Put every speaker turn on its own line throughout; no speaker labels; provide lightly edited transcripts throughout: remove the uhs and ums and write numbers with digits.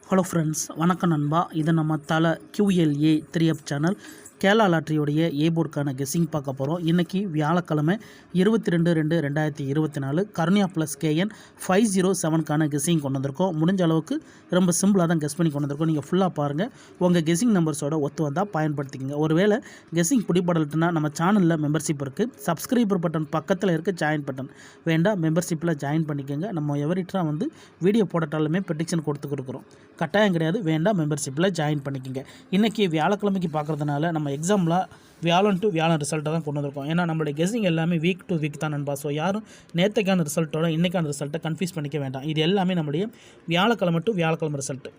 Hello friends, வணக்கம் நண்பா. இது நம்ம தலை QLA 3F சேனல் கேரளா லாட்ரியோடைய ஏ போர்டுக்கான கெஸ்ஸிங் பார்க்க போகிறோம். இன்றைக்கி வியாழக்கிழமை 22/2/2024 கருணியா ப்ளஸ் KN 507க்கான கெஸ்ஸிங் கொண்டு வந்திருக்கோம். முடிஞ்ச அளவுக்கு ரொம்ப சிம்பிளாக தான் கெஸ் பண்ணி கொண்டு வந்திருக்கோம். நீங்கள் ஃபுல்லாக பாருங்கள். உங்கள் கெஸ்ஸிங் நம்பர்ஸோட ஒத்து வந்தால் பயன்படுத்திக்கங்க. ஒருவேளை கெஸ்ஸிங் பிடிபடலட்டுனா நம்ம சேனலில் மெம்பர்ஷிப் இருக்குது. சப்ஸ்கிரைபர் பட்டன் பக்கத்தில் இருக்குது ஜாயின் பட்டன் வேண்டாம், மெம்பர்ஷிப்பில் ஜாயின் பண்ணிக்கோங்க. நம்ம எவரிட்டா வீடியோ போடட்டாலுமே பெட்டிஷன் கொடுத்துருக்குறோம். கட்டாயம் கிடையாது, வேண்டாம், மெம்பர்ஷிப்பில் ஜாயின் பண்ணிக்கோங்க. இன்றைக்கி வியாழக்கிழமைக்கு பார்க்குறதுனால நம்ம எக்ஸாமில் வியாழன் டு வியாழன் ரிசல்ட்டை தான் கொண்டு வந்திருக்கோம். ஏன்னா நம்மளுடைய கெஸ்ஸிங் எல்லாமே வீக் டு வீக் தான் நண்பா. ஸோ யாரும் நேற்றுக்கான ரிசல்ட்டோட இன்றைக்கான ரிசல்ட்டை கன்ஃபியூஸ் பண்ணிக்க வேண்டாம். இது எல்லாமே நம்மளுடைய வியாழக்கிழமை டு வியாழக்கிழமை ரிசல்ட்டு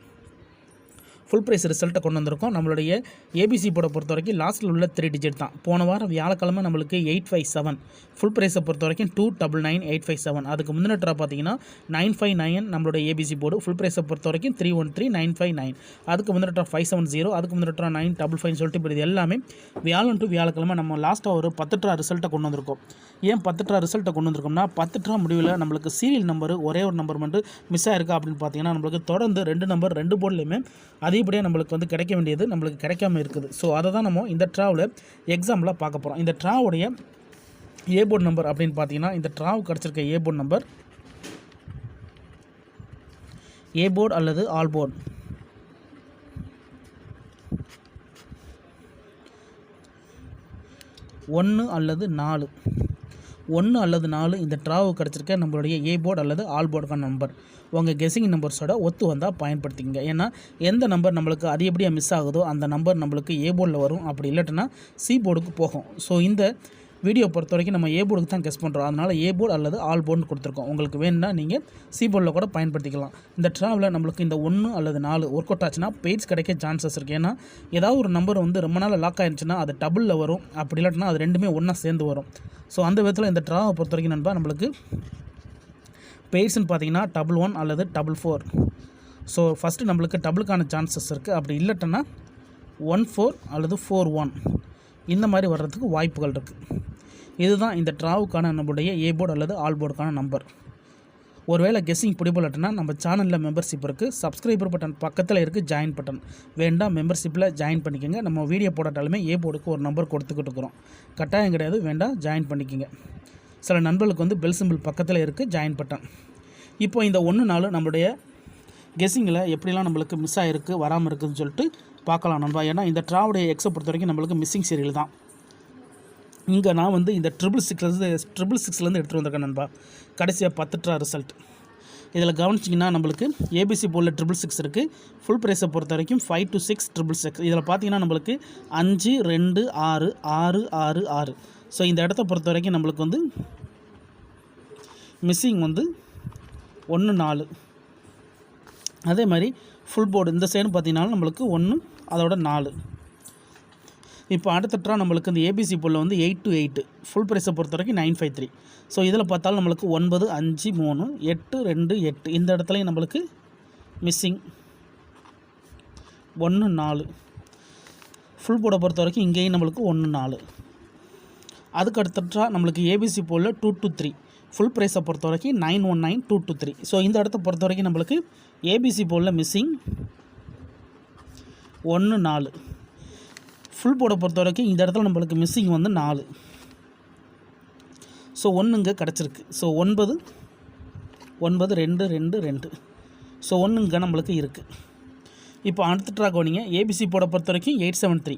ஃபுல் ப்ரைஸ் ரிசல்ட்டை கொண்டு வந்திருக்கோம். நம்மளுடைய ஏபிசி போர்டை பொறுத்த வரைக்கும் லாஸ்ட்டில் உள்ள 3 டிஜிட் தான். போன வாரம் வியாழக்கிழமை நம்மளுக்கு 857, ஃபுல் ப்ரைஸை பொறுத்த வரைக்கும் 2999857. அதுக்கு முந்தின ட்ரா பார்த்தீங்கன்னா 959 நம்மளுடைய ஏபிசி போர்டு. ஃபுல் ப்ரைஸை பொறுத்த வரைக்கும் 313959. அதுக்கு முந்தின ட்ரா 570, அதுக்கு முந்தின ட்ரா 955 சொல்லிட்டு இப்போ இது எல்லாமே வியாழன் டு வியாழக்கிழமை நம்ம லாஸ்ட்டாக ஒரு 10 ட்ரா ரிசல்ட்டை கொண்டு வந்திருக்கோம். ஏன் 10 ட்ரா ரிசல்ட்டை கொண்டு வந்திருக்கோம்னா 10 ட்ரா முடிவில் நம்மளுக்கு சீரியல் நம்பர் ஒரே ஒரு நம்பர் மட்டும் மிஸ் ஆயிருக்கா அப்படின்னு பார்த்தீங்கன்னா நம்மளுக்கு தொடர்ந்து 2 நம்பர் 2 போர்ட்லேயுமே அதிகப்படியாக நம்மளுக்கு கிடைக்க வேண்டியது நம்மளுக்கு கிடைக்காம இருக்குது. ஸோ அதை தான் நம்ம இந்த ட்ராவில் எக்ஸாம்பிளாக பார்க்க போகிறோம். இந்த ட்ராவுடைய ஏ போர்டு நம்பர் அப்படின்னு பார்த்தீங்கன்னா இந்த ட்ராவுக்கு கிடச்சிருக்க A board number A board அல்லது ஆல் போர்டு 1 அல்லது 4 1 அல்லது 4 இந்த ட்ராவுக்கு கிடச்சிருக்க நம்மளுடைய ஏ போர்டு அல்லது ஆல் போர்டுக்கான நம்பர். உங்கள் கெஸ்ஸிங் நம்பர்ஸோட ஒத்து வந்தால் பயன்படுத்திங்க. ஏன்னா எந்த நம்பர் நம்மளுக்கு அதிகப்படியாக மிஸ் ஆகுதோ அந்த நம்பர் நம்மளுக்கு ஏ போர்டில் வரும். அப்படி இல்லாட்டினா சி போர்டுக்கு போகும். ஸோ இந்த வீடியோ பொறுத்த வரைக்கும் நம்ம ஏ போர்டுக்கு தான் கெஸ் பண்ணுறோம். அதனால் ஏ போர்டு அல்லது ஆல் போர்டுன்னு கொடுத்துருக்கோம். உங்களுக்கு வேணும்னா நீங்கள் சி போர்டில் கூட பயன்படுத்திக்கலாம். இந்த ட்ராவில் நம்மளுக்கு இந்த 1 அல்லது 4 ஒர்க் அவுட் ஆச்சுன்னா பெய்ட்ஸ் கிடைக்க சான்சஸ் இருக்குது. ஏன்னா ஏதாவது ஒரு நம்பர் ரொம்ப நாள் லாக் ஆகிடுச்சுன்னா அது டபுளில் வரும். அப்படி இல்லாட்டினா அது ரெண்டுமே ஒன்றா சேர்ந்து வரும். ஸோ அந்த விதத்தில் இந்த ட்ராவை பொறுத்த வரைக்கும் நண்பா நம்மளுக்கு பெய்ட்ஸ்ன்னு பார்த்தீங்கன்னா 11 அல்லது 44. ஸோ ஃபஸ்ட்டு நம்மளுக்கு டபுளுக்கான சான்சஸ் இருக்குது. அப்படி இல்லைட்டனா 14 அல்லது 41 இந்த மாதிரி வர்றதுக்கு வாய்ப்புகள் இருக்குது. இதுதான் இந்த ட்ராவுக்கான நம்மளுடைய ஏ போர்டு அல்லது ஆல் போர்டுக்கான நம்பர். ஒருவேளை கெஸ்ஸிங் பிடிபடலட்டுனா நம்ம சேனலில் மெம்பர்ஷிப் இருக்குது. சப்ஸ்கிரைபர் பட்டன் பக்கத்தில் இருக்குது ஜாயின் பட்டன் வேண்டாம், மெம்பர்ஷிப்பில் ஜாயின் பண்ணிக்கோங்க. நம்ம வீடியோ போடாட்டாலுமே ஏ போர்டுக்கு ஒரு நம்பர் கொடுத்துக்கிட்டு இருக்கிறோம். கட்டாயம் கிடையாது, வேண்டாம், ஜாயின் பண்ணிக்கோங்க. சில நண்பர்களுக்கு பெல் சிம்பிள் பக்கத்தில் இருக்குது ஜாயின் பட்டன். இப்போ இந்த 1-4 நம்மளுடைய கெஸ்ஸிங்கில் எப்படிலாம் நம்மளுக்கு மிஸ் ஆகிருக்கு வராமல் இருக்குதுன்னு சொல்லிட்டு பார்க்கலாம் நண்பா. ஏன்னா இந்த ட்ராவுடைய எக்ஸை பொறுத்த வரைக்கும் நம்மளுக்கு மிஸ்ஸிங் சீரியல் தான். இங்கே நான் இந்த 666 எடுத்துகிட்டு வந்திருக்கேன் நண்பா. கடைசியாக 10 ட்ரா ரிசல்ட் இதில் கவனிச்சிங்கன்னா நம்மளுக்கு ஏபிசி போர்டில் 666 இருக்குது. ஃபுல் ப்ரைஸை பொறுத்த வரைக்கும் 5 to 6 666. இதில் பார்த்தீங்கன்னா நம்மளுக்கு 5 2 6 6 6 6. ஸோ இந்த இடத்த பொறுத்த வரைக்கும் நம்மளுக்கு மிஸ்ஸிங் 1 4. அதே மாதிரி ஃபுல் போர்டு இந்த சைடு பார்த்தீங்கன்னா நம்மளுக்கு 1 அதோட 4. இப்போ அடுத்த ட்ரா நம்மளுக்கு இந்த ஏபிசி போலில் 8 to 8. ஃபுல் ப்ரைஸை பொறுத்த வரைக்கும் 953. ஸோ இதில் பார்த்தாலும் நம்மளுக்கு 9 5 3 8 2 8. இந்த இடத்துலையும் நம்மளுக்கு மிஸ்ஸிங் 1 4. ஃபுல் போர்டை பொறுத்த வரைக்கும் இங்கேயும் நம்மளுக்கு 1 4. அதுக்கு அடுத்த ட்ரா நம்மளுக்கு ஏபிசி போலில் 2 to 3. ஃபுல் ப்ரைஸை பொறுத்த வரைக்கும் 919 2 to 3. ஸோ இந்த இடத்த பொறுத்த வரைக்கும் நம்மளுக்கு ஏபிசி போலில் மிஸ்ஸிங் 1 4. ஃபுல் போர்டை பொறுத்த வரைக்கும் இந்த இடத்துல நம்மளுக்கு மிஸ்ஸிங் 4. ஸோ 1 இங்கே கிடச்சிருக்கு. ஸோ 9 9 2 2 2. ஸோ 1 இங்கே நம்மளுக்கு இருக்குது. இப்போ அடுத்த ட்ரா கவனிங்க. ஏபிசி போர்டை பொறுத்த வரைக்கும் 873.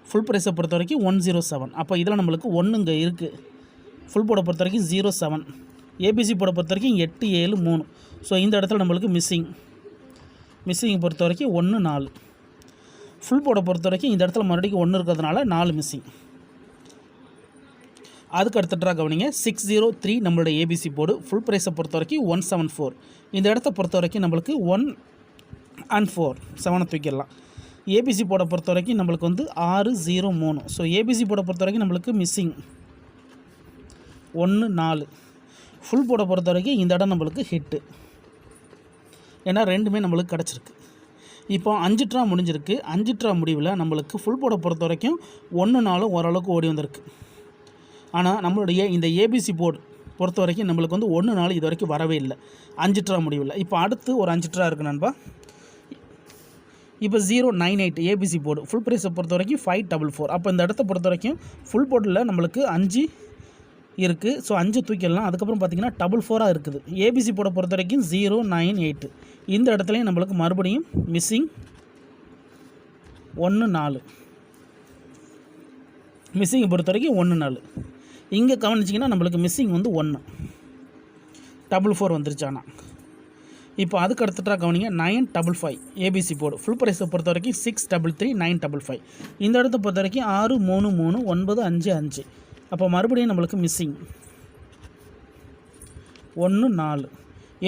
ஃபுல் ப்ரைஸை பொறுத்த வரைக்கும் 107. அப்போ இதில் நம்மளுக்கு 1 இங்கே இருக்குது. ஃபுல் போர்டை பொறுத்த வரைக்கும் 07. ஏபிசி போர்டை பொறுத்த வரைக்கும் 8 7 3. ஸோ இந்த இடத்துல நம்மளுக்கு மிஸ்ஸிங் பொறுத்த வரைக்கும் 1 4. ஃபுல் போர்டை பொறுத்த வரைக்கும் இந்த இடத்துல மறுபடியும் 1 இருக்கிறதுனால 4 மிஸ்ஸிங். அதுக்கு அடுத்த ட்ரா கவனிங்க. 603 நம்மளுடைய ஏபிசி போர்டு. ஃபுல் ப்ரைஸை பொறுத்த வரைக்கும் 174. இந்த இடத்த பொறுத்த வரைக்கும் நம்மளுக்கு 1 and 4 7 தூக்கிடலாம். ஏபிசி போர்டை பொறுத்த வரைக்கும் நம்மளுக்கு 6 0 3. ஸோ ஏபிசி போர்டை பொறுத்த வரைக்கும் நம்மளுக்கு மிஸ்ஸிங் 1 4. ஃபுல் போர்டை பொறுத்த வரைக்கும் இந்த இடம் நம்மளுக்கு ஹிட்டு. ஏன்னா ரெண்டுமே நம்மளுக்கு கிடச்சிருக்கு. இப்போ 5 ட்ரா முடிஞ்சிருக்கு. 5 ட்ரா முடிவில் நம்மளுக்கு ஃபுல் போர்டை பொறுத்த வரைக்கும் 1 4 ஓரளவுக்கு ஓடி வந்திருக்கு. ஆனால் நம்மளுடைய இந்த ஏபிசி போர்டு பொறுத்த வரைக்கும் நம்மளுக்கு 1 4 இது வரைக்கும் வரவே இல்லை. 5 ட்ரா முடிவில். இப்போ அடுத்து ஒரு 5 ட்ரா இருக்குது நண்பா. இப்போ 098 ஏபிசி போர்டு ஃபுல் ப்ரைஸை பொறுத்த வரைக்கும் 544. அப்போ இந்த இடத்த பொறுத்த வரைக்கும் ஃபுல் போர்டில் நம்மளுக்கு 5 இருக்குது. ஸோ 5 தூக்கிடலாம். அதுக்கப்புறம் பார்த்திங்கன்னா 444 இருக்குது. ஏபிசி போர்டை பொறுத்த வரைக்கும் 098. இந்த இடத்துலையும் நம்மளுக்கு மறுபடியும் மிஸ்ஸிங் 14. மிஸ்ஸிங்கை பொறுத்த வரைக்கும் 14. இங்கே கவனிச்சிங்கன்னா நம்மளுக்கு மிஸ்ஸிங் வந்து 1 444 வந்துருச்சு. ஆனால் இப்போ அதுக்கு அடுத்துட்டா கவனிங்க 955 ஏபிசி போர்டு ஃபுல் ப்ரைஸை பொறுத்த வரைக்கும் 633 955. இந்த இடத்த பொறுத்த வரைக்கும் 633 955. அப்போ மறுபடியும் நம்மளுக்கு மிஸ்ஸிங் 14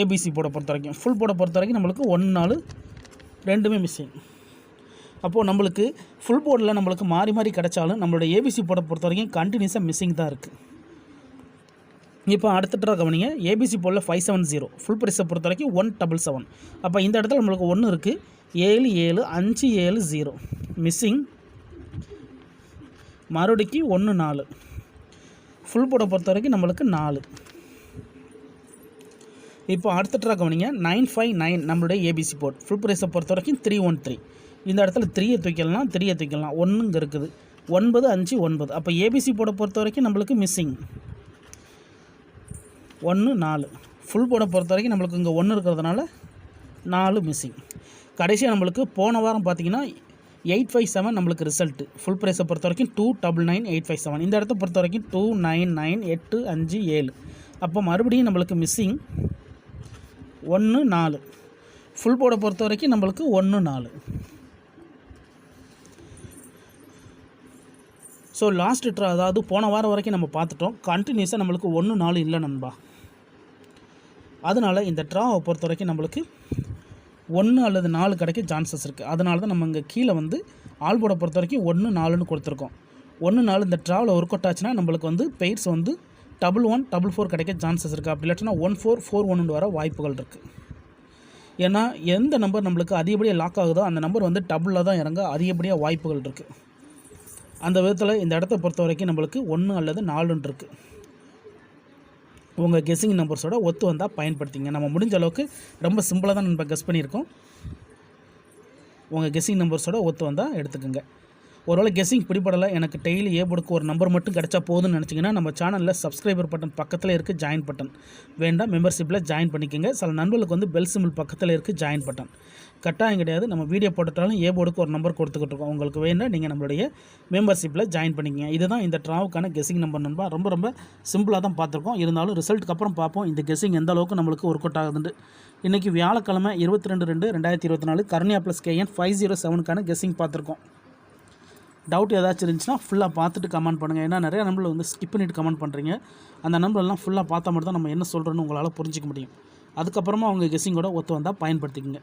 ஏபிசி போர்டை பொறுத்த வரைக்கும். ஃபுல் போர்டை பொறுத்த வரைக்கும் நம்மளுக்கு 14 ரெண்டுமே மிஸ்ஸிங். அப்போது நம்மளுக்கு ஃபுல் போர்டில் நம்மளுக்கு மாறி மாறி கிடச்சாலும் நம்மளோட ஏபிசி போர்டை பொறுத்த வரைக்கும் கண்டினியூஸாக மிஸ்ஸிங் தான் இருக்குது. இப்போ அடுத்த கவனிங்க ஏபிசி போர்டில் 570 ஃபுல் ப்ரைஸை பொறுத்த வரைக்கும் 177. அப்போ இந்த இடத்துல நம்மளுக்கு 1 இருக்குது. 77570 மிஸ்ஸிங் மறுபடிக்கு 14. ஃபுல் போர்டை பொறுத்த வரைக்கும் நம்மளுக்கு 4. இப்போ அடுத்த கவனிங்க 959 நம்மளுடைய ஏபிசி போர்டு ஃபுல் ப்ரைஸை பொறுத்த வரைக்கும் 313. இந்த இடத்துல 3 தூக்கிடலாம் 3 தூக்கிடலாம் 1 இங்கே இருக்குது. 959. அப்போ ஏபிசி போர்டை பொறுத்த வரைக்கும் நம்மளுக்கு மிஸ்ஸிங் 14. ஃபுல் போர்டை பொறுத்த வரைக்கும் நம்மளுக்கு இங்கே 1 இருக்கிறதுனால 4 மிஸ்ஸிங். கடைசியாக நம்மளுக்கு போன வாரம் பார்த்திங்கன்னா 857 நம்மளுக்கு ரிசல்ட்டு ஃபுல் ப்ரைஸை பொறுத்த வரைக்கும் 299857. இந்த இடத்த பொறுத்த வரைக்கும் 299857. அப்போ மறுபடியும் நம்மளுக்கு மிஸ்ஸிங் 14. ஃபுல் போர்டை பொறுத்த வரைக்கும் நம்மளுக்கு 14. ஸோ லாஸ்ட் ட்ரா அதாவது போன வாரம் வரைக்கும் நம்ம பார்த்துட்டோம். கண்டினியூஸாக நம்மளுக்கு 14 இல்லை நண்பா. அதனால் இந்த ட்ராவை பொறுத்த வரைக்கும் நம்மளுக்கு 1 அல்லது 4 கிடைக்க சான்சஸ் இருக்குது. அதனால தான் நம்ம இங்கே கீழே வந்து ஆல் போர்டை பொறுத்த வரைக்கும் 1 4ன்னு கொடுத்துருக்கோம். 1 4 இந்த ட்ராவில் ஒர்க் அவுட் ஆச்சுன்னா நம்மளுக்கு வந்து பெய்ட்ஸ் வந்து 11 4 கிடைக்க சான்சஸ் இருக்குது. அப்படி இல்லாட்டினா 14 41 வர வாய்ப்புகள் இருக்குது. ஏன்னா எந்த நம்பர் நம்மளுக்கு அதிகப்படியாக லாக் ஆகுதோ அந்த நம்பர் வந்து டபுளில் தான் இறங்க அதிகப்படியாக வாய்ப்புகள் இருக்குது. அந்த விதத்தில் இந்த இடத்த பொறுத்த வரைக்கும் நம்மளுக்கு 1 அல்லது 4ன்னு இருக்குது. உங்கள் கெஸ்ஸிங் நம்பர்ஸோட ஒத்து வந்தால் பயன்படுத்திங்க. நம்ம முடிஞ்ச அளவுக்கு ரொம்ப சிம்பிளாக தான் நம்ம கெஸ் பண்ணியிருக்கோம். உங்கள் கெஸ்ஸிங் நம்பர்ஸோட ஒத்து வந்தால் எடுத்துக்கோங்க. ஒருவேளை கெஸ்ஸிங் பிடிப்படலை எனக்கு டெய்லி ஏபோர்டுக்கு ஒரு நம்பர் மட்டும் கிடச்சா போதும்னு நினச்சிங்கன்னா நம்ம சேனலில் சப்ஸ்கிரைபர் பட்டன் பக்கத்தில் இருக்குது ஜாயின் பட்டன் வேண்டாம் மெம்பர்ஷிப்பில் ஜாயின் பண்ணிக்கோங்க. சில நண்பர்களுக்கு வந்து பெல் சிம்பிள் பக்கத்தில் இருக்குது ஜாயின் பட்டன் கட்டாயம் கிடையாது. நம்ம வீடியோ போட்டுட்டாலும் ஏபோர்டுக்கு ஒரு நம்பர் கொடுத்துக்கிட்டு இருக்கோம். உங்களுக்கு வேணால் நீங்கள் நம்மளுடைய மெம்பர்ஷிப்பில் ஜாயின் பண்ணிக்கங்க. இதுதான் இந்த ட்ராவுக்கான கெஸ்ஸிங் நம்பர் நண்பா. ரொம்ப சிம்பிளாக தான் பார்த்துருக்கோம். இருந்தாலும் ரிசல்ட்டுக்கு அப்புறம் பார்ப்போம் இந்த கெஸ்ஸிங் எந்த அளவுக்கு நம்மளுக்கு ஒர்க் அவுட் ஆகுதுன்னு. இன்றைக்கி வியாழக்கிழமை 22/2/2024 கருணியா ப்ளஸ் KN 507க்கான கெஸ்ஸிங் பார்த்துருக்கோம். டவுட் ஏதாச்சும் இருந்துச்சுன்னா ஃபுல்லாக பார்த்துட்டு கமெண்ட் பண்ணுங்கள். ஏன்னா நிறையா நம்பரில் வந்து ஸ்கிப் பண்ணிவிட்டு கமெண்ட் பண்ணுறீங்க. அந்த நம்பரெல்லாம் ஃபுல்லாக பார்த்தா மட்டும் தான் நம்ம என்ன சொல்கிறோன்னு உங்களால் புரிஞ்சிக்க முடியும். அதுக்கப்புறமா அவங்க கெஸ்ஸிங்கோட ஒத்து வந்தால் பயன்படுத்திக்கங்க.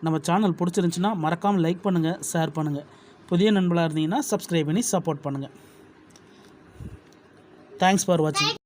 நம்ம சேனல் பிடிச்சிருந்துச்சின்னா மறக்காமல் லைக் பண்ணுங்கள், ஷேர் பண்ணுங்கள். புதிய நண்பர்களாக இருந்தீங்கன்னா சப்ஸ்கிரைப் பண்ணி சப்போர்ட் பண்ணுங்கள். தேங்க்ஸ் ஃபார் வாட்சிங்.